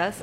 10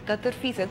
71%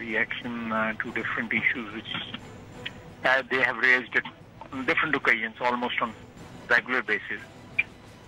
reaction to different issues which they have raised at different occasions almost on regular basis.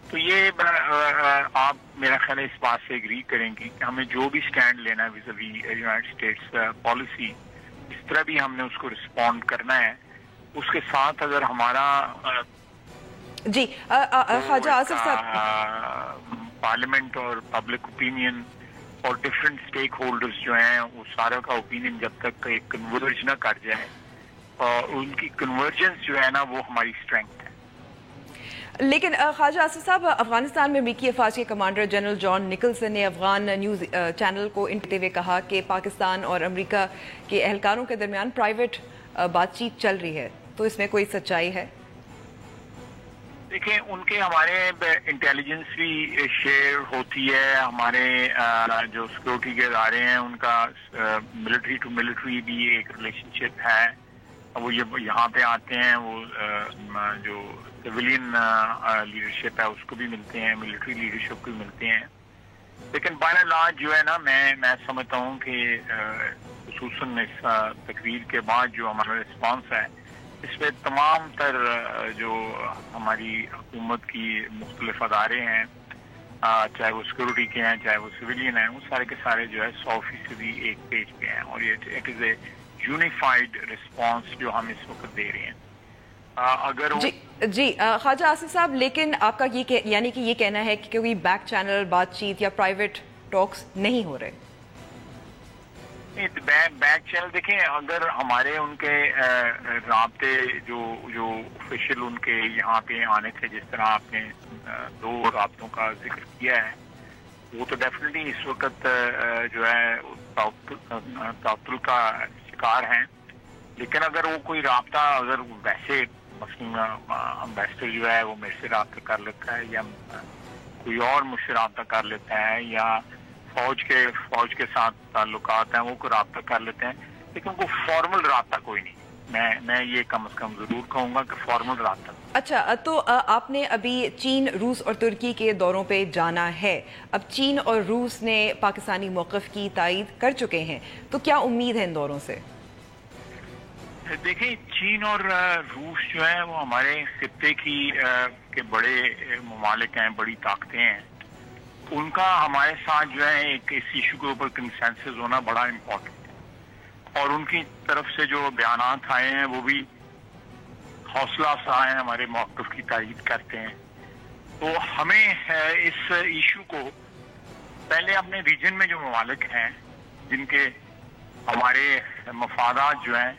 تو یہ آپ میرا خیال ہے اس بات سے اگری کریں گے کہ ہمیں جو بھی سٹینڈ لینا ہے ویزاوی یونائٹڈ اسٹیٹس پالیسی، اس طرح بھی ہم نے اس کو رسپونڈ کرنا ہے. اس کے ساتھ اگر ہمارا جی خواجہ آصف صاحب، پارلیمنٹ اور پبلک اوپینین اور ڈفرینٹ اسٹیک ہولڈرز جو ہیں وہ سارا کا اوپینین جب تک ایک کنورج نہ کر جائے، اور ان کی کنورجنس جو ہے نا وہ ہماری اسٹرینتھ ہے. لیکن خواجہ آصف صاحب، افغانستان میں امریکی افواج کے کمانڈر جنرل جان نکلسن نے افغان نیوز چینل کو انٹرتے ہوئے کہا کہ پاکستان اور امریکہ کے اہلکاروں کے درمیان پرائیویٹ بات چیت چل رہی ہے، تو اس میں کوئی سچائی ہے؟ دیکھیں، ان کے ہمارے انٹیلیجنس بھی شیئر ہوتی ہے، ہمارے جو سیکورٹی کے ادارے ہیں ان کا ملٹری ٹو ملٹری بھی ایک ریلیشن شپ ہے. وہ یہاں پہ آتے ہیں، وہ جو سویلین لیڈرشپ ہے اس کو بھی ملتے ہیں، ملٹری لیڈرشپ کو بھی ملتے ہیں. لیکن بائی اینڈ لارج جو ہے نا، میں سمجھتا ہوں کہ خصوصاً اس تقریر کے بعد جو ہمارا رسپانس ہے، اس میں تمام تر جو ہماری حکومت کی مختلف ادارے ہیں، چاہے وہ سیکورٹی کے ہیں چاہے وہ سویلین ہیں، وہ سارے کے سارے جو ہے 100% ایک پیج پہ ہیں، اور یہ it is a unified response جو ہم اس وقت دے رہے ہیں. اگر جی خواجہ آصف صاحب، لیکن آپ کا یعنی کہ یہ کہنا ہے کہ کوئی بیک چینل بات چیت یا پرائیویٹ ٹاکس نہیں ہو رہے؟ بیک چینل دیکھیں، اگر ہمارے ان کے رابطے جو آفیشیل ان کے یہاں پہ آنے تھے، جس طرح آپ نے 2 رابطوں کا ذکر کیا ہے، وہ تو ڈیفینیٹلی اس وقت جو ہے تعطل کا شکار ہیں. لیکن اگر وہ کوئی رابطہ اگر ویسے مثلا امبیسڈر جو ہے وہ میرے سے رابطہ کر لیتا ہے، یا کوئی اور مجھ سے رابطہ کر لیتا ہے، یا فوج کے ساتھ تعلقات ہیں وہ کوئی رابطہ کر لیتے ہیں، لیکن وہ فارمل رابطہ کوئی نہیں. میں یہ کم از کم ضرور کہوں گا کہ فارمل رابطہ. اچھا، تو آپ نے ابھی چین، روس اور ترکی کے دوروں پہ جانا ہے. اب چین اور روس نے پاکستانی موقف کی تائید کر چکے ہیں، تو کیا امید ہے ان دوروں سے؟ دیکھیں، چین اور روس جو ہے وہ ہمارے خطے کے بڑے ممالک ہیں، بڑی طاقتیں ہیں. ان کا ہمارے ساتھ جو ہے ایک اس ایشو کے اوپر کنسنسس ہونا بڑا امپورٹنٹ ہے، اور ان کی طرف سے جو بیانات آئے ہیں وہ بھی حوصلہ افزا ہیں، ہمارے موقف کی تائید کرتے ہیں. تو ہمیں اس ایشو کو پہلے اپنے ریجن میں جو ممالک ہیں جن کے ہمارے مفادات جو ہیں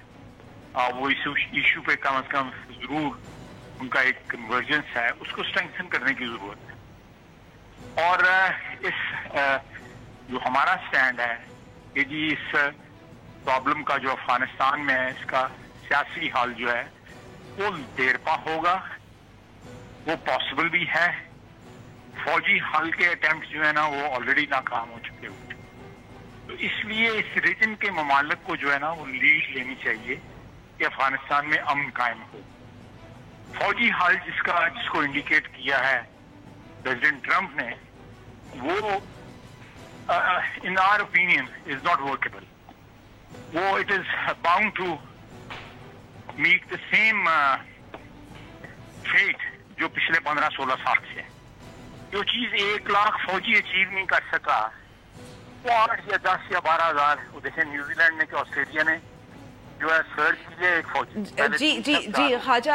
وہ اس ایشو پہ کم از کم ضرور ان کا ایک کنورجنس ہے، اس کو اسٹرینگتھن کرنے کی ضرورت ہے. اور اس جو ہمارا سٹینڈ ہے کہ جی اس پرابلم کا جو افغانستان میں ہے، اس کا سیاسی حل جو ہے وہ دیر پا ہوگا، وہ پاسبل بھی ہے. فوجی حل کے اٹیمپٹ جو ہے نا وہ آلریڈی ناکام ہو چکے ہوئے. تو اس لیے اس ریجن کے ممالک کو جو ہے نا وہ لیڈ لینی چاہیے کہ افغانستان میں امن قائم ہو. فوجی حل جس کو انڈیکیٹ کیا ہے پریزیڈنٹ ٹرمپ نے، وہ in our opinion is not workable. وہ it is bound to meet the same fate جو پچھلے 15-16 سال سے. جو چیز 1 لاکھ فوجی اچیو نہیں کر سکا، وہ 8 یا 10 یا 12 ہزار، وہ دیکھیں نیوزی لینڈ نے کہ آسٹریلیا نے جو ہے سرچ کیجیے ایک فوجی. جی خواجہ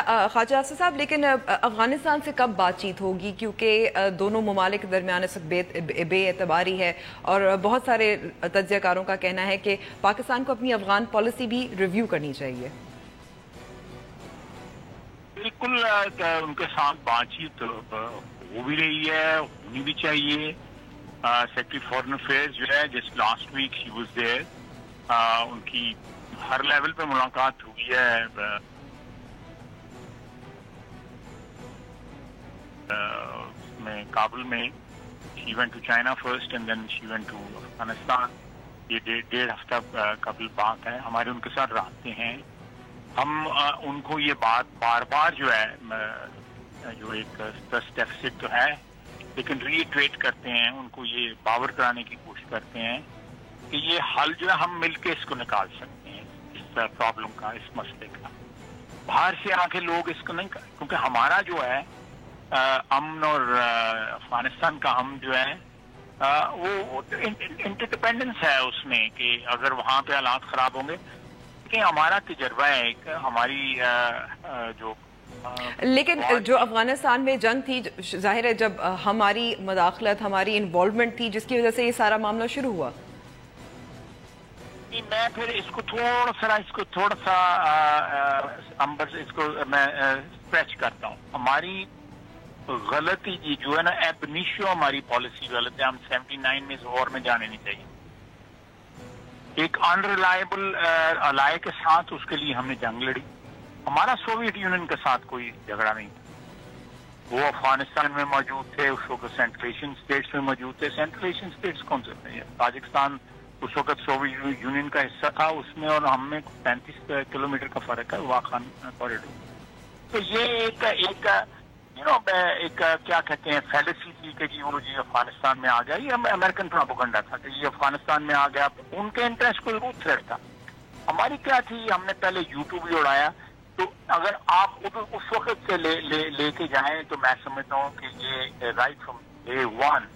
آصف صاحب، لیکن افغانستان سے کب بات چیت ہوگی؟ کیونکہ دونوں ممالک کے درمیان اس وقت بے اعتباری ہے، اور بہت سارے تجزیہ کاروں کا کہنا ہے کہ پاکستان کو اپنی افغان پالیسی بھی ریویو کرنی چاہیے. بالکل ان کے ساتھ بات چیت ہو بھی رہی ہے، ہونی بھی چاہیے. سیکرٹری فارن افیئرز جو ہے جس last week she was there, ان کی ہر لیول پہ ملاقات ہوئی ہے. میں کابل میں she went to China first and then she went to Afghanistan. یہ 1.5 ہفتہ قبل بات ہے. ہمارے ان کے ساتھ رابطے ہیں. ہم ان کو یہ بات بار بار جو ہے جو ایک ٹرسٹ ڈیفیسٹ تو ہے، لیکن ری ایٹریٹ کرتے ہیں، ان کو یہ باور کرانے کی کوشش کرتے ہیں کہ یہ حل جو ہے ہم مل کے اس کو نکال سکتے ہیں، اس پرابلم کا، اس مسئلے کا. باہر سے آ کے لوگ اس کو نہیں کیونکہ ہمارا جو ہے امن اور افغانستان کا ہم جو ہے وہ انٹرڈیپینڈنس ہے اس میں کہ اگر وہاں پہ حالات خراب ہوں گے. کہ ہمارا تجربہ ہے ایک ہماری جو لیکن جو افغانستان میں جنگ تھی ظاہر ہے جب ہماری مداخلت ہماری انوالومنٹ تھی جس کی وجہ سے یہ سارا معاملہ شروع ہوا. میں پھر اس کو تھوڑا سا اس کو میں اسٹریچ کرتا ہوں. ہماری غلطی جو ہے نا ایبنیشو ہماری پالیسی غلط ہے. ہم 79 میں اس وار میں جانے نہیں چاہیے. ایک انریلائبل الائے کے ساتھ اس کے لیے ہم نے جنگ لڑی. ہمارا سوویت یونین کے ساتھ کوئی جھگڑا نہیں تھا. وہ افغانستان میں موجود تھے اس وقت, سینٹرل ایشین اسٹیٹس میں موجود تھے. سینٹرل ایشین اسٹیٹس کون سے تھے؟ تاجکستان اس وقت سوویت یونین کا حصہ تھا. اس میں اور ہم میں 35 کلومیٹر کا فرق ہے, واخان کوریڈور. تو یہ ایک کیا کہتے ہیں فیلسی تھی کہ جی وہ افغانستان میں آ گیا. یہ امریکن پروپیگنڈا تھا کہ یہ افغانستان میں آ گیا. ان کے انٹرسٹ کو ضرور تھریٹ تھا. ہماری کیا تھی, ہم نے پہلے یوٹیوب بھی اڑایا. تو اگر آپ اس وقت سے لے کے جائیں تو میں سمجھتا ہوں کہ یہ right from day one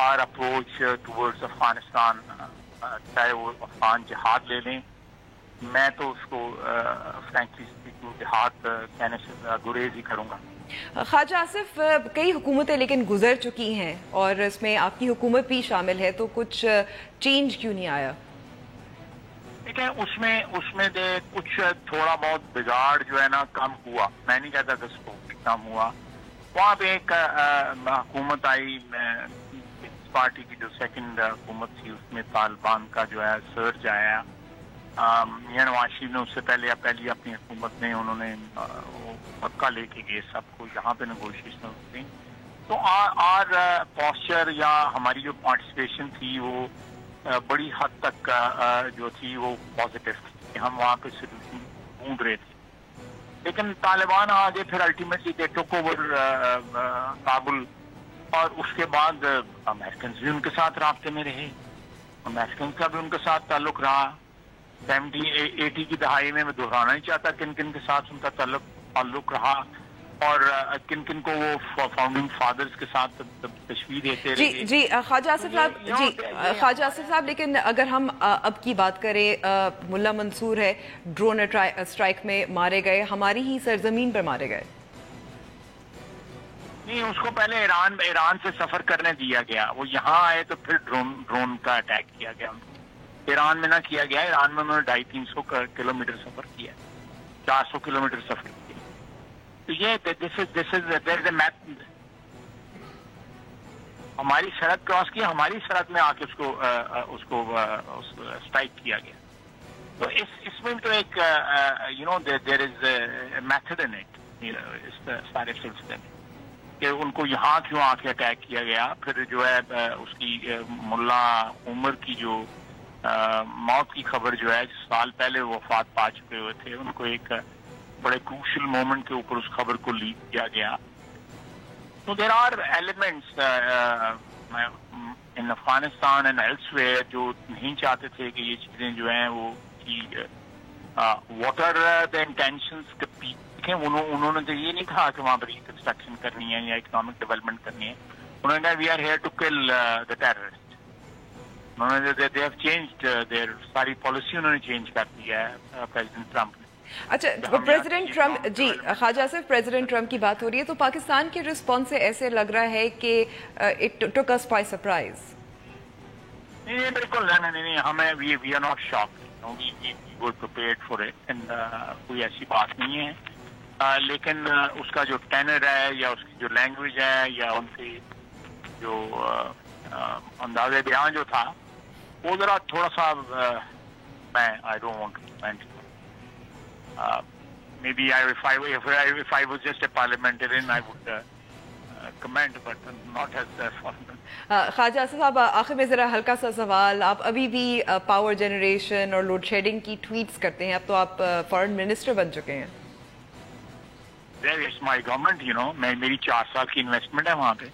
our approach towards Afghanistan, چاہے وہ افغان جہاد لے لیں. میں تو اس کو فرینکلی اسپیکنگ جہاد کہنے سے گریز ہی کروں گا. خواجہ آصف, کئی حکومتیں لیکن گزر چکی ہیں اور اس میں آپ کی حکومت بھی شامل ہے, تو کچھ چینج کیوں نہیں آیا؟ دیکھیں اس میں کچھ تھوڑا بہت بگاڑ جو ہے نا کم ہوا. میں نہیں کہتا کہ اس کو کم ہوا. وہاں پہ ایک حکومت آئی پارٹی کی جو سیکنڈ حکومت تھی, اس میں طالبان کا جو ہے سرج آیا. میاں نواز شریف نے اس سے پہلی اپنی حکومت میں انہوں نے مکہ لے کے گئے سب کو, یہاں پہ نیگوشیشن ہوتی. تو آر پوسچر یا ہماری جو پارٹیسپیشن تھی وہ بڑی حد تک جو تھی وہ پازیٹیو تھی کہ ہم وہاں پہ سولوشن ڈھونڈ رہے تھے. لیکن طالبان آگے پھر الٹیمیٹلی دے ٹوک اوور کابل, اور اس کے بعد امریکنز بھی ان کے ساتھ رابطے میں رہے. امریکنز کا بھی ان کے ساتھ تعلق رہا. 70-80 کی دہائی میں دہرانا نہیں چاہتا کن کن کے ساتھ ان کا تعلق رہا, اور کن کن کو وہ فاؤنڈنگ فادرز کے ساتھ تشویق دیتے رہے. جی خواجہ آصف صاحب, لیکن اگر ہم اب کی بات کریں, ملا منصور ہے ڈرون اسٹرائک میں مارے گئے, ہماری ہی سرزمین پر مارے گئے. نہیں, اس کو پہلے ایران سے سفر کرنے دیا گیا. وہ یہاں آئے تو پھر ڈرون کا اٹیک کیا گیا. ایران میں نہ کیا گیا. ایران میں انہوں نے 250-300 کلومیٹر سفر کیا, 400 کلومیٹر سفر کیا. تو یہ ہماری سرحد کراس کی, ہماری سرحد میں آ کے اس کو اسٹرائک کیا گیا. تو اس میں تو ایک دیر از میتھڈ ان اٹ, اس سارے سلسلے میں کہ ان کو یہاں کیوں آ کے اٹیک کیا گیا. پھر جو ہے اس کی ملا عمر کی جو موت کی خبر جو ہے سال پہلے وفات پا چکے ہوئے تھے, ان کو ایک بڑے کروشل مومنٹ کے اوپر اس خبر کو لیک کیا گیا. تو there are elements in Afghanistan and elsewhere جو نہیں چاہتے تھے کہ یہ چیزیں جو ہیں وہ واٹ آر دا انٹینشنس. انہوں نے تو یہ نہیں کہا کہ وہاں پر ریکنسٹرکشن کرنی ہے یا اکنامک ڈیولپمنٹ کرنی ہے. انہوں نے کہا we are here to kill the terrorist. انہوں نے دے ہیو چینجڈ دیئر ساری پالیسی انہوں نے چینج کر دی ہے پریزیڈنٹ ٹرمپ نے. اچھا, پریزیڈنٹ ٹرمپ, جی خواجہ آصف, پریزیڈنٹ ٹرمپ کی بات ہو رہی ہے تو پاکستان کے رسپانس سے ایسے لگ رہا ہے کہ it took us by surprise. نہیں بالکل نہیں, ہمیں we are not shocked, we were prepared for it, and کوئی ایسی بات نہیں ہے. لیکن اس کا جو ٹینر ہے یا اس کی جو لینگویج ہے یا ان کی جو انداز بیان جو تھا وہ ذرا تھوڑا سا میں I don't want to comment. Maybe if I was just a parliamentarian, I would comment, but not as a foreign. خواجہ آصف صاحب, آخر میں ذرا ہلکا سا سوال, آپ ابھی بھی پاور جنریشن اور لوڈ شیڈنگ کی ٹویٹس کرتے ہیں, اب تو آپ فارن منسٹر بن چکے ہیں. It's my government, میری 4 سال کی انویسٹمنٹ ہے وہاں پہ.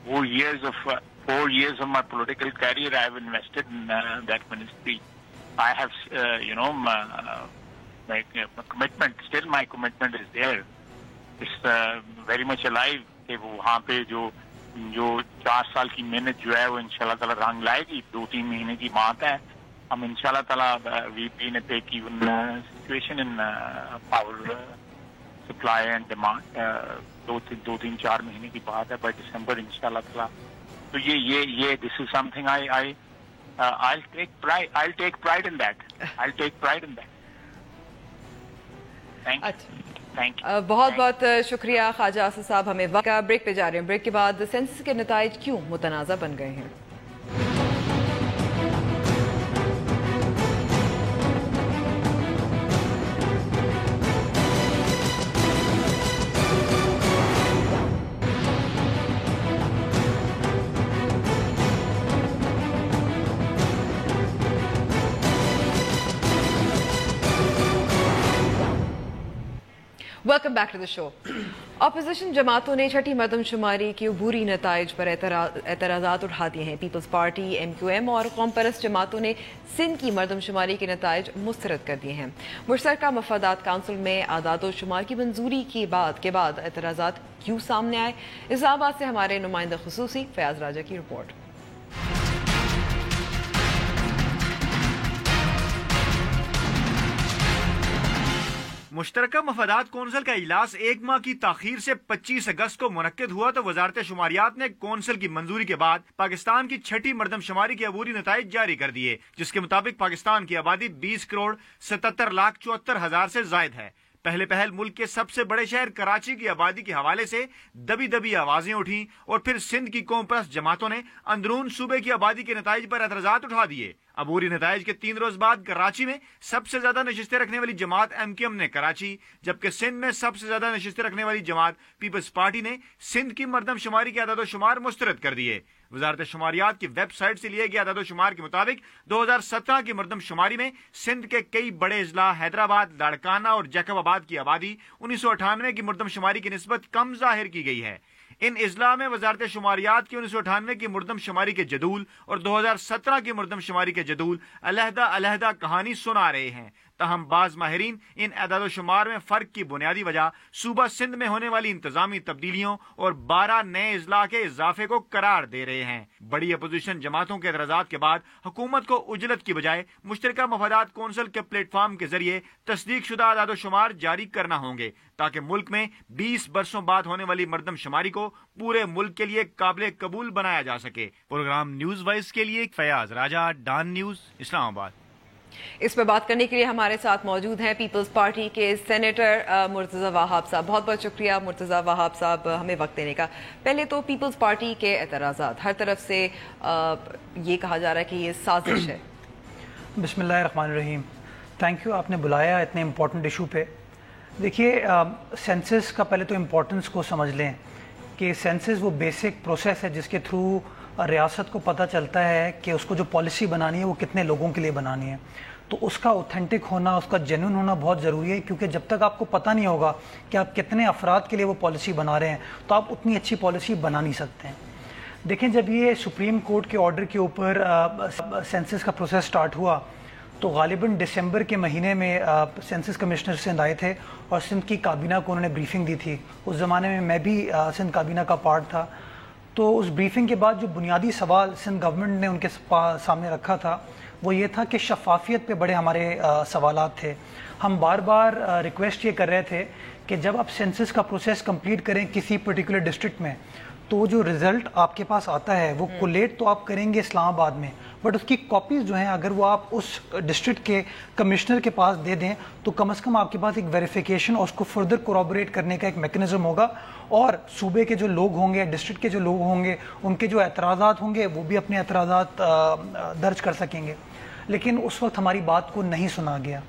4 years of my political career I have invested in that ministry. I have, my commitment, still my commitment is there. It's very much alive کہ وہاں پہ جو 4 سال کی محنت جو ہے وہ انشاءاللہ تعالیٰ رنگ لائے گی. 2-3 مہینے کی بات ہے. ہم انشاءاللہ تعالیٰ we be in a break even situation in power supply and demand. 2-3-4 مہینے کی بات ہے. بائی دسمبر انشاءاللہ تعالیٰ. تو یہ this is something I'll take pride in that. Thank you. بہت بہت شکریہ خواجہ آصف صاحب. ہمیں وقت کا بریک پہ جا رہے ہیں. بریک کے بعد سینسس کے نتائج کیوں متنازع بن گئے ہیں؟ Welcome back to the show. Opposition جماعتوں نے چھٹی مردم شماری کے عبوری نتائج پر اعتراضات اٹھا دیے ہیں. پیپلز پارٹی، MQM اور قوم پرست جماعتوں نے سندھ کی مردم شماری کے نتائج مسترد کر دیے ہیں. مشترکہ مفادات کونسل میں اعداد و شمار کی منظوری کے بعد اعتراضات کیوں سامنے آئے؟ اسلام آباد سے ہمارے نمائندہ خصوصی فیاض راجہ کی رپورٹ. مشترکہ مفادات کونسل کا اجلاس 1 ماہ کی تاخیر سے 25 اگست کو منعقد ہوا تو وزارت شماریات نے کونسل کی منظوری کے بعد پاکستان کی چھٹی مردم شماری کے عبوری نتائج جاری کر دیے، جس کے مطابق پاکستان کی آبادی 20,77,74,000 سے زائد ہے. پہلے پہل ملک کے سب سے بڑے شہر کراچی کی آبادی کے حوالے سے دبی آوازیں اٹھیں اور پھر سندھ کی قوم پرست جماعتوں نے اندرون صوبے کی آبادی کے نتائج پر اعتراضات اٹھا دیے. عبوری نتائج کے 3 روز بعد کراچی میں سب سے زیادہ نشستیں رکھنے والی جماعت MQM نے کراچی، جبکہ سندھ میں سب سے زیادہ نشستیں رکھنے والی جماعت پیپلز پارٹی نے سندھ کی مردم شماری کے اعداد و شمار مسترد کر دیے. وزارت شماریات کی ویب سائٹ سے لیے گئے اعداد و شمار کے مطابق 2017 کی مردم شماری میں سندھ کے کئی بڑے اضلاع حیدرآباد، لاڑکانہ اور جیکب آباد کی آبادی 1998 کی مردم شماری کی نسبت کم ظاہر کی گئی ہے. ان اضلاع میں وزارت شماریات کی 1998 کی مردم شماری کے جدول اور 2017 کی مردم شماری کے جدول علیحدہ کہانی سنا رہے ہیں. تاہم بعض ماہرین ان اعداد و شمار میں فرق کی بنیادی وجہ صوبہ سندھ میں ہونے والی انتظامی تبدیلیوں اور 12 نئے اضلاع کے اضافے کو قرار دے رہے ہیں. بڑی اپوزیشن جماعتوں کے اعتراضات کے بعد حکومت کو اجلت کی بجائے مشترکہ مفادات کونسل کے پلیٹ فارم کے ذریعے تصدیق شدہ اعداد و شمار جاری کرنا ہوں گے تاکہ ملک میں 20 برسوں بعد ہونے والی مردم شماری کو پورے ملک کے لیے قابل قبول بنایا جا سکے. پروگرام نیوز وائز کے لیے فیاض راجہ، ڈان نیوز، اسلام آباد. اس پہ بات کرنے کے لیے ہمارے ساتھ موجود ہیں پیپلز پارٹی کے سینیٹر مرتضی وہاب صاحب. بہت بہت شکریہ مرتضی وہاب صاحب ہمیں وقت دینے کا. پہلے تو پیپلز پارٹی کے اعتراضات، ہر طرف سے یہ کہا جا رہا ہے کہ یہ سازش ہے. بسم اللہ الرحمن الرحیم. تھینک یو، آپ نے بلایا اتنے امپورٹنٹ ایشو پہ. دیکھیے، سینسس کا پہلے تو امپورٹنس کو سمجھ لیں کہ سینسس وہ بیسک پروسیس ہے جس کے تھرو ریاست کو پتہ چلتا ہے کہ اس کو جو پالیسی بنانی ہے وہ کتنے لوگوں کے لیے بنانی ہے. تو اس کا اوتھینٹک ہونا، اس کا جینوئن ہونا بہت ضروری ہے، کیونکہ جب تک آپ کو پتہ نہیں ہوگا کہ آپ کتنے افراد کے لیے وہ پالیسی بنا رہے ہیں تو آپ اتنی اچھی پالیسی بنا نہیں سکتے ہیں. دیکھیں، جب یہ سپریم کورٹ کے آرڈر کے اوپر سینسس کا پروسیس سٹارٹ ہوا تو غالباً دسمبر کے مہینے میں سینسس کمشنر سندھ آئے تھے اور سندھ کی کابینہ کو انہوں نے بریفنگ دی تھی. اس زمانے میں میں بھی سندھ کابینہ کا پارٹ تھا. تو اس بریفنگ کے بعد جو بنیادی سوال سندھ گورنمنٹ نے ان کے سامنے رکھا تھا وہ یہ تھا کہ شفافیت پہ بڑے ہمارے سوالات تھے. ہم بار بار ریکویسٹ یہ کر رہے تھے کہ جب آپ سینسس کا پروسیس کمپلیٹ کریں کسی پرٹیکولر ڈسٹرکٹ میں تو جو رزلٹ آپ کے پاس آتا ہے وہ کولیٹ تو آپ کریں گے اسلام آباد میں، بٹ اس کی کاپیز جو ہیں اگر وہ آپ اس ڈسٹرکٹ کے کمشنر کے پاس دے دیں تو کم از کم آپ کے پاس ایک ویریفیکیشن اور اس کو فردر کوریبوریٹ کرنے کا ایک میکنزم ہوگا، اور صوبے کے جو لوگ ہوں گے، ڈسٹرکٹ کے جو لوگ ہوں گے، ان کے جو اعتراضات ہوں گے وہ بھی اپنے اعتراضات درج کر سکیں گے. لیکن اس وقت ہماری بات کو نہیں سنا گیا.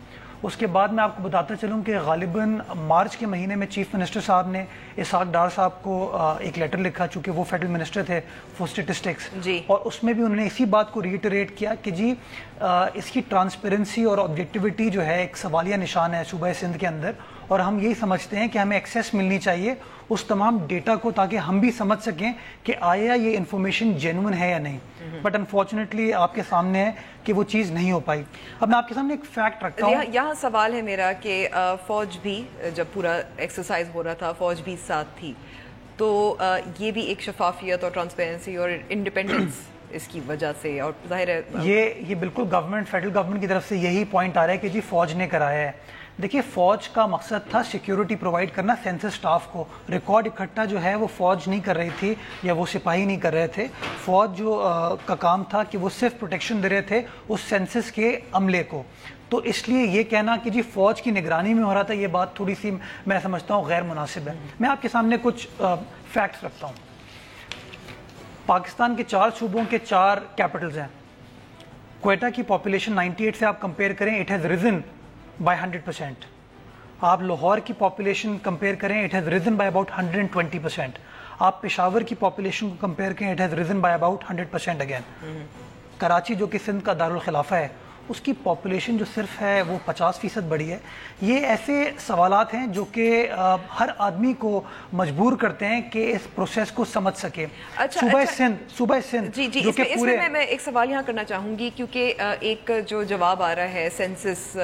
اس کے بعد میں آپ کو بتاتا چلوں کہ غالباً مارچ کے مہینے میں چیف منسٹر صاحب نے اسحاق ڈار صاحب کو ایک لیٹر لکھا، چونکہ وہ فیڈرل منسٹر تھے فار اسٹیٹسٹکس، اور اس میں بھی انہوں نے اسی بات کو ریٹریٹ کیا کہ جی اس کی ٹرانسپیرنسی اور آبجیکٹیوٹی جو ہے ایک سوالیہ نشان ہے صوبہ سندھ کے اندر، اور ہم یہی سمجھتے ہیں کہ ہمیں ایکسیس ملنی چاہیے اس تمام ڈیٹا کو تاکہ ہم بھی سمجھ سکیں کہ آیا یہ انفارمیشن جینوئن ہے یا نہیں. بٹ انفارچونیٹلی آپ کے سامنے ہے کہ وہ چیز نہیں ہو پائی. اب میں آپ کے سامنے ایک فیکٹ رکھتا ہوں. یہاں سوال ہے میرا کہ فوج بھی جب پورا ایکسرسائز ہو رہا تھا فوج بھی ساتھ تھی, تو یہ بھی ایک شفافیت اور ٹرانسپیرنسی اور انڈیپینڈنس اس کی وجہ سے, اور ظاہر ہے یہ بالکل گورنمنٹ فیڈرل گورنمنٹ کی طرف سے یہی پوائنٹ آ رہا ہے کہ جی فوج نے کرایا ہے. دیکھیے فوج کا مقصد تھا سیکیورٹی پرووائڈ کرنا سینسس سٹاف کو. ریکارڈ اکٹھا جو ہے وہ فوج نہیں کر رہی تھی یا وہ سپاہی نہیں کر رہے تھے. فوج جو کا کام تھا کہ وہ صرف پروٹیکشن دے رہے تھے اس سینسس کے عملے کو. تو اس لیے یہ کہنا کہ جی فوج کی نگرانی میں ہو رہا تھا یہ بات تھوڑی سی میں سمجھتا ہوں غیر مناسب ہے. میں آپ کے سامنے کچھ فیکٹس رکھتا ہوں. پاکستان کے 4 صوبوں کے 4 کیپٹلز ہیں. کوئٹہ کی پاپولیشن 98 سے آپ کمپیئر کریں اٹ ہیز ریزن بائی 100%. آپ لاہور کی پاپولیشن کمپیئر کریں it has reason by about 120%. آپ پشاور کی پاپولیشن کو کمپیئر کریں it has reason by about 100% again. Karachi جو کہ سندھ کا دارالخلافہ ہے اس کی پاپولیشن جو صرف ہے وہ 50% بڑھی ہے. یہ ایسے سوالات ہیں جو کہ ہر آدمی کو مجبور کرتے ہیں کہ اس پروسیس کو سمجھ سکے. صوبہ سندھ جی جو کہ اس میں ایک سوال یہاں کرنا چاہوں گی کیونکہ ایک جو جواب آ رہا ہے سینسس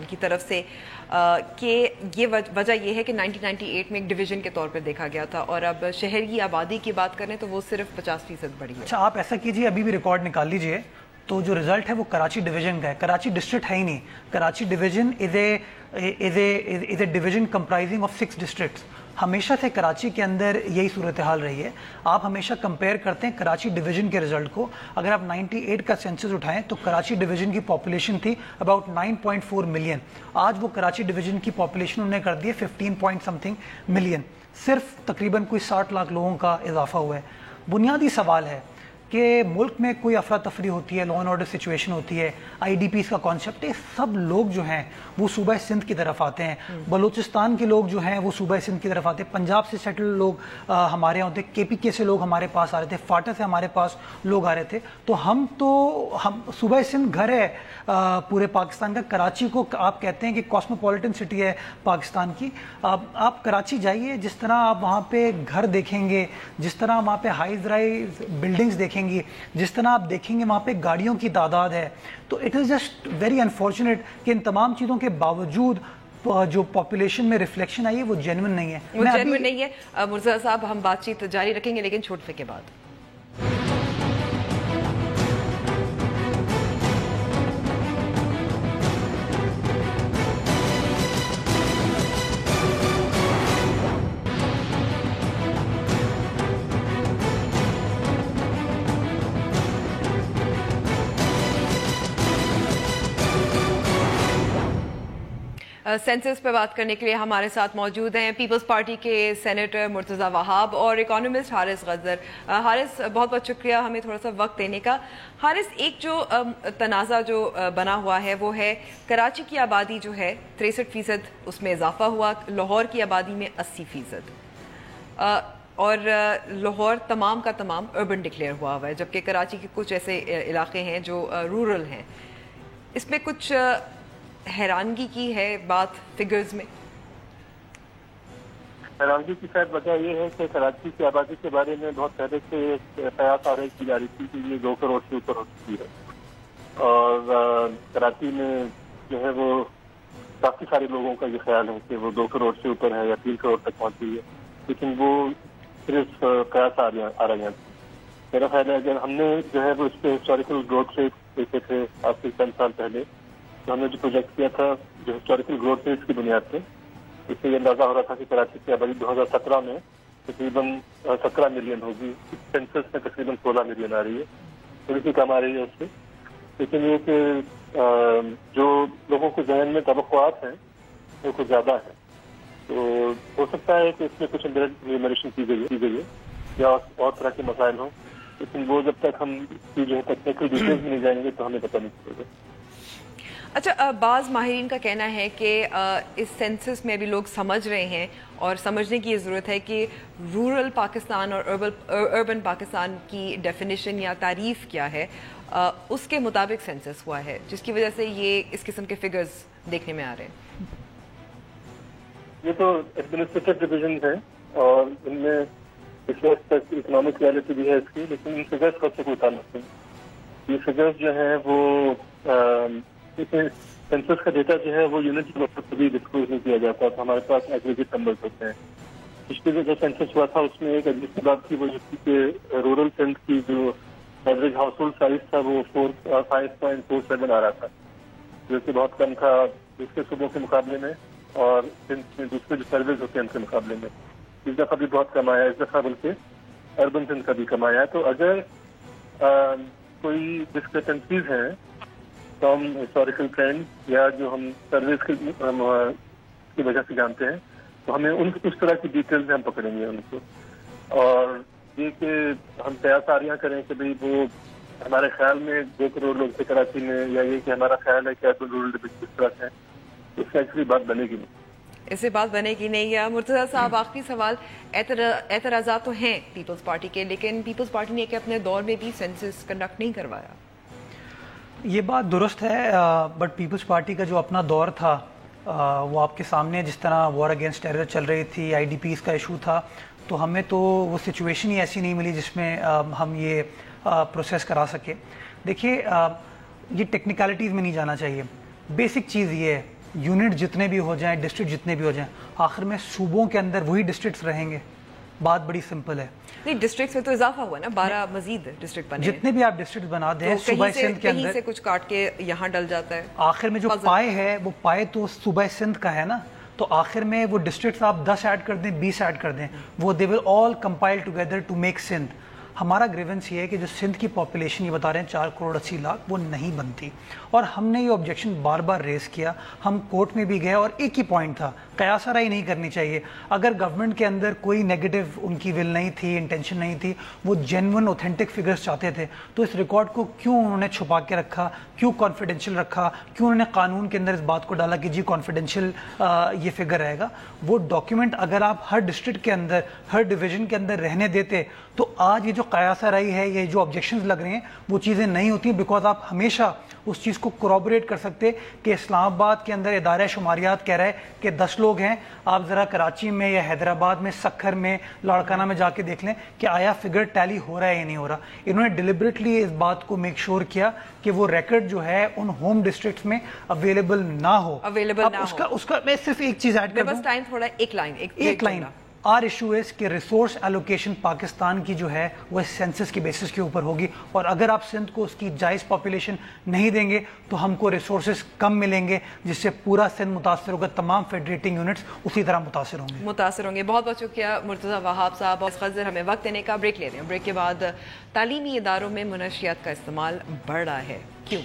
کی طرف سے کہ یہ وجہ یہ ہے کہ 1998 میں ایک ڈویژن کے طور پر دیکھا گیا تھا اور اب شہر کی آبادی کی بات کریں تو وہ صرف 50% بڑھی ہے. اچھا آپ ایسا کیجیے ابھی بھی ریکارڈ نکال لیجیے تو جو رزلٹ ہے وہ کراچی ڈویژن کا ہے. کراچی ڈسٹرکٹ ہے ہی نہیں. Karachi division is a division comprising of 6 districts. ہمیشہ سے کراچی کے اندر یہی صورتحال رہی ہے. آپ ہمیشہ کمپیئر کرتے ہیں کراچی ڈویژن کے رزلٹ کو. اگر آپ 98 کا سینسس اٹھائیں تو کراچی ڈویژن کی پاپولیشن تھی اباؤٹ 9.4 ملین. آج وہ کراچی ڈویژن کی پاپولیشن انہوں نے کر دی 15 ملین. صرف تقریباً کوئی 60 لاکھ لوگوں کا اضافہ ہوا ہے. بنیادی سوال ہے کہ ملک میں کوئی افراتفری ہوتی ہے, لا اینڈ آرڈر سچویشن ہوتی ہے, آئی ڈی پیز کا کانسیپٹ ہے, سب لوگ جو ہیں وہ صوبہ سندھ کی طرف آتے ہیں. بلوچستان کے لوگ جو ہیں وہ صوبہ سندھ کی طرف آتے ہیں. پنجاب سے سیٹل لوگ ہمارے یہاں ہوتے ہیں. کے پی کے سے لوگ ہمارے پاس آ رہے تھے. فاٹا سے ہمارے پاس لوگ آ رہے تھے. تو ہم صوبہ سندھ گھر ہے پورے پاکستان کا. کراچی کو آپ کہتے ہیں کہ کاسموپولیٹن سٹی ہے پاکستان کی. آپ کراچی جائیے, جس طرح آپ وہاں پہ گھر دیکھیں گے, جس طرح وہاں پہ ہائی رائز بلڈنگز دیکھیں گی, جس طرح آپ دیکھیں گے وہاں پہ گاڑیوں کی تعداد ہے, تو it is just very unfortunate کہ ان تمام چیزوں کے باوجود جو پاپولیشن میں ریفلیکشن آئی ہے وہ جینوئن نہیں ہے. وہ جینوئن نہیں ہے. مرزا صاحب ہم بات چیت جاری رکھیں گے لیکن چھوٹے کے بعد. سینسس پہ بات کرنے کے لیے ہمارے ساتھ موجود ہیں پیپلز پارٹی کے سینیٹر مرتضی وہاب اور اکانومسٹ حارث غزر. حارث بہت بہت شکریہ ہمیں تھوڑا سا وقت دینے کا. حارث ایک جو تنازع جو بنا ہوا ہے وہ ہے کراچی کی آبادی جو ہے 63% اس میں اضافہ ہوا, لاہور کی آبادی میں 80%, اور لاہور تمام کا تمام اربن ڈکلیئر ہوا ہے جبکہ کراچی کے کچھ ایسے علاقے ہیں جو رورل ہیں. اس میں کچھ حیرانگی کی ہے بات فگرز میں؟ حیرانگی کی شاید وجہ یہ ہے کہ کراچی کی آبادی کے بارے میں بہت پہلے سے قیاس آرائی کی جا رہی تھی کہ یہ 2 کروڑ سے اوپر ہو چکی ہے, اور کراچی میں جو ہے وہ کافی سارے لوگوں کا یہ خیال ہے کہ وہ 2 کروڑ سے اوپر ہے یا 3 کروڑ تک پہنچی ہے, لیکن وہ صرف قیاس آ رہے ہیں. میرا خیال ہے اگر ہم نے جو ہے وہ اس پہ ہسٹوریکل گروتھ ریٹ دیکھے تھے آج سے 10 سال پہلے, تو ہم نے جو پروجیکٹ کیا تھا جو ہسٹوریکل گروتھ ریٹ کی بنیاد پہ, اس سے یہ اندازہ ہو رہا تھا کہ کراچی کی آبادی 2017 میں تقریباً 17 ملین ہوگی. سینسس میں تقریباً 16 ملین آ رہی ہے, تھوڑی سی کم آ رہی ہے اس سے. لیکن یہ کہ جو لوگوں کے ذہن میں توقعات ہیں وہ کچھ زیادہ ہے, تو ہو سکتا ہے کہ اس میں کچھ انیمیشن کی گئی ہے یا اور طرح کے مسائل ہوں, لیکن وہ جب تک ہم جو ہے ٹیکنیکل ڈیٹیلز میں نہیں جائیں گے تو ہمیں پتہ نہیں چلے گا. اچھا, بعض ماہرین کا کہنا ہے کہ اس سینسس میں بھی لوگ سمجھ رہے ہیں اور سمجھنے کی یہ ضرورت ہے کہ رورل پاکستان اور اربن پاکستان کی ڈیفینیشن یا تعریف کیا ہے, اس کے مطابق سینسس ہوا ہے, جس کی وجہ سے یہ اس قسم کے فگرز دیکھنے میں آ رہے ہیں. یہ تو ایڈمنسٹریٹو ڈویژن ہیں اور ان میں اس وقت تک اکنامک ریالٹی بھی ہے اس کی، لیکن ان فگرس کا سے کوئی تعلق نہیں۔ یہ فگرس جو ہیں وہ سینسس کا ڈیٹا جو ہے وہ یونٹ کے وقت کبھی ڈسکلوز نہیں کیا جاتا، تو ہمارے پاس ایگریگیٹ نمبرز ہوتے ہیں۔ پچھلے جو سینسس ہوا تھا اس میں ایک عجیب سی بات تھی، وہ یہ تھی کہ رورل سندھ کی جو ایوریج ہاؤس ہولڈ سائز تھا وہ 5.47 آ رہا تھا، جو کہ بہت کم تھا دوسرے صوبوں کے مقابلے میں اور سندھ میں دوسرے جو سروس ہوتے ہیں ان کے مقابلے میں۔ اس دفعہ بھی بہت کم آیا، اس دفعہ بلکہ اربن سندھ کا بھی کم آیا۔ تو اگر کوئی ڈسکرپنسیز ہیں فرام ہسٹوریکل ٹرینڈ یا جو ہم سروس کی وجہ سے جانتے ہیں، تو ہمیں اس طرح کی ڈیٹیلز ہم پکڑیں گے ان کو، اور یہ کہ ہم قیاساریاں کریں کہ بھئی وہ ہمارے خیال میں 2 کروڑ لوگ تھے کراچی میں، یا یہ کہ ہمارا خیال ہے کہ اربن رورل ڈویژن کس طرح سے ہے، اس سے ایکچولی بات بنے گی نہیں، اس سے بات بنے گی نہیں۔ یا مرتضیٰ صاحب آخری سوال، اعتراضات تو ہیں پیپلز پارٹی کے، لیکن پیپلز پارٹی نے کہ اپنے دور میں بھی سینسس کنڈکٹ نہیں کروایا۔ یہ بات درست ہے، بٹ پیپلز پارٹی کا جو اپنا دور تھا وہ آپ کے سامنے، جس طرح وار اگینسٹ ٹیرر چل رہی تھی، آئی ڈی پیز کا ایشو تھا، تو ہمیں تو وہ سچویشن ہی ایسی نہیں ملی جس میں ہم یہ پروسیس کرا سکے۔ دیکھیے یہ ٹیکنیکلٹیز میں نہیں جانا چاہیے، بیسک چیز یہ ہے یونٹ جتنے بھی ہو جائیں، ڈسٹرکٹ جتنے بھی ہو جائیں، آخر میں صوبوں کے اندر وہی ڈسٹرکٹس رہیں گے، بات بڑی سمپل ہے۔ نہیں، ڈسٹرکٹس میں تو اضافہ ہوا نا، 12 مزید ڈسٹرکٹ بنے، جتنے بھی آپ ڈسٹرکٹ بنا دیں صوبہ سندھ کے اندر، کہیں سے کچھ کاٹ کے یہاں ڈل جاتا ہے، آخر میں جو پائے ہے وہ پائے تو صوبہ سندھ کا ہے نا، تو آخر میں وہ ڈسٹرکٹس آپ 10 ایڈ کر دیں، 20 ایڈ کر دیں، وہ they will all compile together to make Sindh. ہمارا گریونس یہ ہے کہ جو سندھ کی پاپولیشن یہ بتا رہے ہیں 4 کروڑ 80 لاکھ، وہ نہیں بنتی، اور ہم نے یہ آبجیکشن بار بار ریز کیا، ہم کورٹ میں بھی گئے، اور ایک ہی پوائنٹ تھا، قیاس آرائی نہیں کرنی چاہیے۔ اگر گورنمنٹ کے اندر کوئی نیگیٹو ان کی ول نہیں تھی، انٹینشن نہیں تھی، وہ جینون اوتھینٹک فگرز چاہتے تھے، تو اس ریکارڈ کو کیوں انہوں نے چھپا کے رکھا، کیوں کانفیڈینشیل رکھا، کیوں انہوں نے قانون کے اندر اس بات کو ڈالا کہ جی کانفیڈینشیل یہ فگر رہے گا؟ وہ ڈاکیومنٹ اگر آپ ہر ڈسٹرکٹ کے اندر، ہر ڈویژن کے اندر رہنے دیتے تو آج یہ جو قیاس آرائی ہے، یہ جو آبجیکشنز لگ رہے ہیں، وہ چیزیں نہیں ہوتی، بیکاز آپ ہمیشہ اس چیز کو کورابوریٹ کر سکتے کہ اسلام آباد کے اندر ادارہ شماریات کہہ رہا ہے کہ 10 لوگ ہیں، آپ ذرا کراچی میں یا حیدرآباد میں، سکھر میں، لاڑکانہ میں جا کے دیکھ لیں کہ آیا فگر ٹیلی ہو رہا ہے یا نہیں ہو رہا۔ انہوں نے ڈیلیبریٹلی اس بات کو میک شور کیا کہ وہ ریکارڈ جو ہے ان ہوم ڈسٹرکٹس میں اویلیبل نہ ہو۔ اس کا میں صرف ایک چیز ایڈ کر دوں، بس ٹائم تھوڑا، ایک لائن آر ایشو از کہ ریسورس ایلوکیشن پاکستان کی جو ہے وہ سینسس کے بیسس کے اوپر ہوگی، اور اگر آپ سندھ کو اس کی جائز پاپولیشن نہیں دیں گے تو ہم کو ریسورسز کم ملیں گے، جس سے پورا سندھ متاثر ہوگا، تمام فیڈریٹنگ یونٹس اسی طرح متاثر ہوں گے۔ بہت بہت شکریہ مرتضیٰ وہاب صاحب۔ اور خضر ہمیں وقت دینے کا، بریک لیتے ہیں، بریک کے بعد تعلیمی اداروں میں منشیات کا استعمال بڑھ رہا ہے، کیوں؟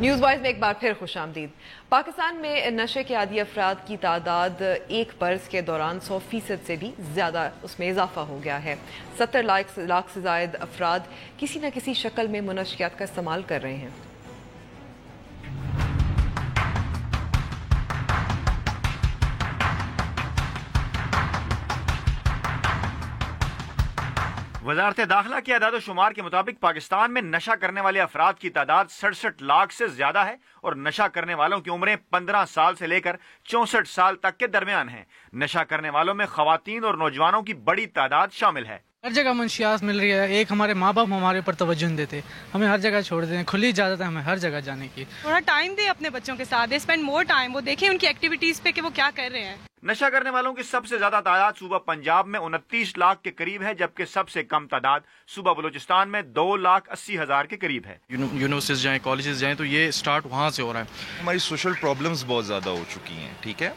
نیوز وائز میں ایک بار پھر خوش آمدید۔ پاکستان میں نشے کے عادی افراد کی تعداد ایک برس کے دوران 100% سے بھی زیادہ اس میں اضافہ ہو گیا ہے۔ 70 لاکھ سے زائد افراد کسی نہ کسی شکل میں منشیات کا استعمال کر رہے ہیں۔ وزارت داخلہ کے اعداد و شمار کے مطابق پاکستان میں نشہ کرنے والے افراد کی تعداد 67 لاکھ سے زیادہ ہے، اور نشہ کرنے والوں کی عمریں 15 سال سے لے کر 64 سال تک کے درمیان ہیں۔ نشہ کرنے والوں میں خواتین اور نوجوانوں کی بڑی تعداد شامل ہے۔ ہر جگہ منشیات مل رہی ہے، ایک ہمارے ماں باپ ہمارے اوپر توجہ نہیں دیتے، ہمیں ہر جگہ چھوڑ دیتے ہیں، کھلی اجازت ہے ہمیں ہر جگہ جانے کی۔ تھوڑا ٹائم دے اپنے بچوں کے ساتھ، دے اسپینڈ مور ٹائم، وہ دیکھیں ان کی ایکٹیویٹیز پہ کہ وہ کیا کر رہے ہیں۔ نشہ کرنے والوں کی سب سے زیادہ تعداد صوبہ پنجاب میں 29 لاکھ کے قریب ہے، جبکہ سب سے کم تعداد صوبہ بلوچستان میں 2,80,000 کے قریب ہے۔ یونیورسٹیز جائیں، کالجز جائیں تو یہ سٹارٹ وہاں سے ہو رہا ہے۔ ہماری سوشل پرابلمز بہت زیادہ ہو چکی ہیں، ٹھیک ہے،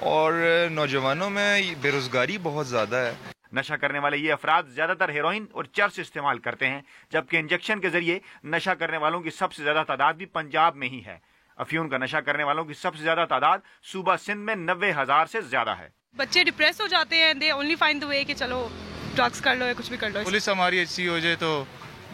اور نوجوانوں میں بے روزگاری بہت زیادہ ہے۔ نشہ کرنے والے یہ افراد زیادہ تر ہیروئن اور چرس استعمال کرتے ہیں، جبکہ انجیکشن کے ذریعے نشہ کرنے والوں کی سب سے زیادہ تعداد بھی پنجاب میں ہی ہے۔ افیون کا نشہ کرنے والوں کی سب سے زیادہ تعداد صوبہ سندھ میں 90,000 سے زیادہ ہے۔ بچے ڈپریس ہو جاتے ہیں، دے اونلی فائنڈ دی وے کہ چلو ڈرگس کر لو یا کچھ بھی کر لو۔ پولیس ہماری ایسی ہو جائے تو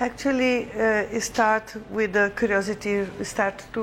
Actually, start with the curiosity. Start to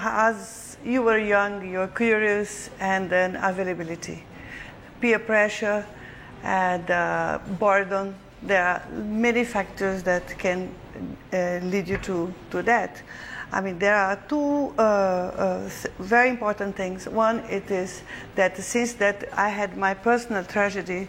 as you were young, you were curious, and then availability, peer pressure, and boredom. There are many factors that can lead you to that. I mean, there are two very important things. One, it is that since that I had my personal tragedy,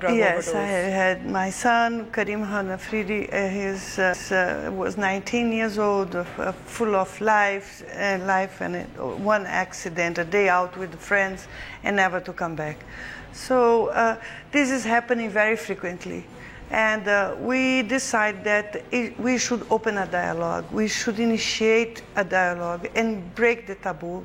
drug yes, overdose. I had my son Karim Khan Afridi. He was 19 years old, full of life, and one accident, a day out with friends, and never to come back. So this is happening very frequently. And we decide that we should open a dialogue. We should initiate a dialogue and break the taboo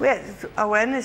Well, awareness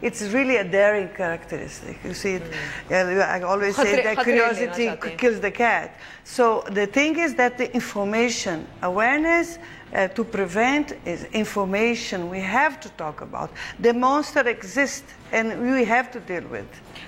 it's really a daring characteristic. You see, I always say that curiosity kills the cat. So the thing is that the information, awareness to prevent is information. We have to talk about. The monster exists and we have to deal with.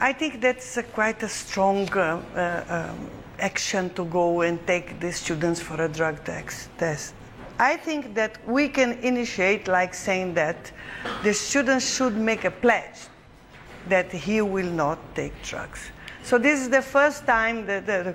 I think that's quite a strong action to go and take the students for a drug test. I think that we can initiate like saying that the students should make a pledge that he will not take drugs. So this is the first time that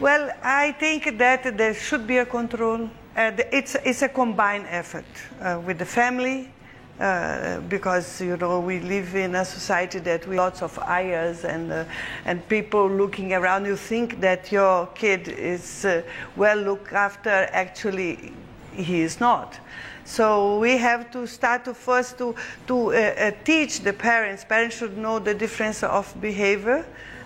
Well, I think that there should be a control. It's a combined effort with the family, because we live in a society that we lots of eyes and people looking around. You think that your kid is well looked after. Actually, he is not. So we have to start first to teach the parents. Parents should know the difference of behavior.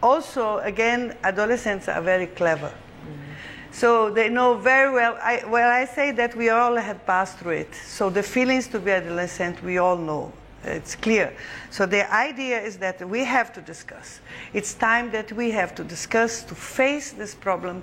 also again adolescents are very clever. So they know very well. I say that we all have passed through it. So the feelings to be adolescent, we all know. It's clear. So the idea is that we have to discuss. It's time that we have to discuss, to face this problem,